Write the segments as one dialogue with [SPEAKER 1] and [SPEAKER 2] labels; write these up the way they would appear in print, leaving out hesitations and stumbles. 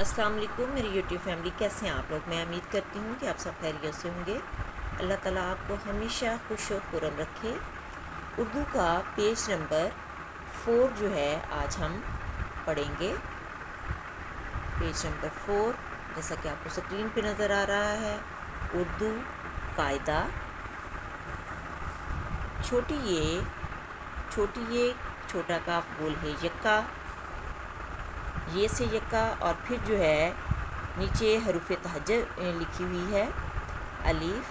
[SPEAKER 1] السلام علیکم میری یوٹیوب فیملی، کیسے ہیں آپ لوگ؟ میں امید کرتی ہوں کہ آپ سب خیریت سے ہوں گے۔ اللہ تعالیٰ آپ کو ہمیشہ خوش و خرم رکھے۔ اردو کا پیج نمبر 4 جو ہے آج ہم پڑھیں گے۔ پیج نمبر 4 جیسا کہ آپ کو اسکرین پہ نظر آ رہا ہے، اردو قاعدہ۔ چھوٹی یہ چھوٹا کاف بول ہے یکا، یہ سے یکا، اور پھر جو ہے نیچے حروف تہجد لکھی ہوئی ہے۔ الف،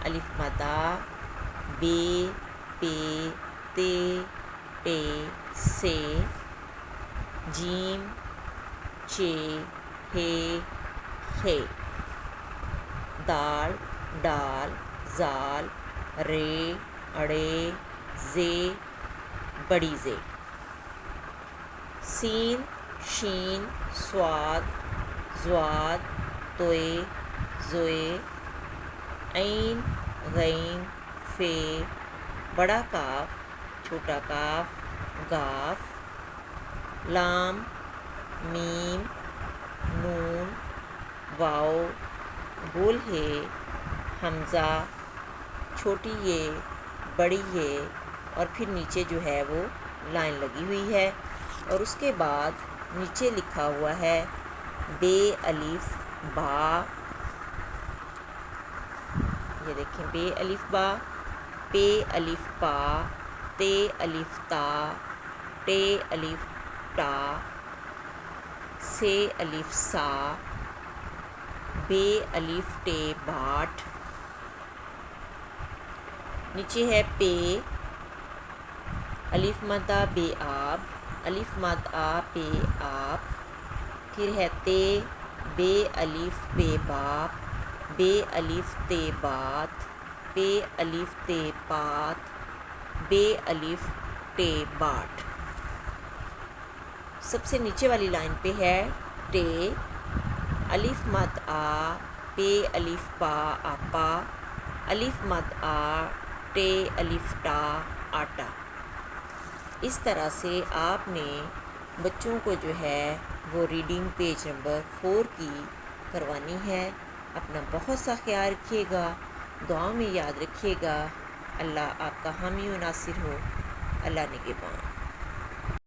[SPEAKER 1] الف مدہ، بے، پے، تے، ٹے، سے، جیم، چے، ہے، خے، دال، ڈال، زال، رے، اڑے، زے، بڑی زے، سین، شین، صاد، ضاد، توئے، زوئے، عین، غین، فے، بڑا کاف، چھوٹا کاف، گاف، لام، میم، نون، واؤ، گول ہے، حمزہ، چھوٹی یہ، بڑی یہ، اور پھر نیچے جو ہے وہ لائن لگی ہوئی ہے، اور اس کے بعد نیچے لکھا ہوا ہے بے الف با۔ یہ دیکھیں، بے الف با، پے الف پا، تے الف تا، ٹے الف ٹا، سے الف سا، بے الف ٹے باٹ، نیچے ہے پے، الف مدہ بے آب، الف مد آ پے آپ، پھر ہے تے، بے الف بے باپ، بے الف تے بات، پے الف تے پات، بے الف ٹے باٹ۔ سب سے نیچے والی لائن پہ ہے ٹے، الف مد آ، پے الف پا آپا، الف مد آ، ٹے الف ٹا آٹا۔ اس طرح سے آپ نے بچوں کو جو ہے وہ ریڈنگ پیج نمبر 4 کی کروانی ہے۔ اپنا بہت سا خیال رکھیے گا، دعاؤں میں یاد رکھیے گا۔ اللہ آپ کا حامی و ناصر ہو۔ اللہ نگہبان۔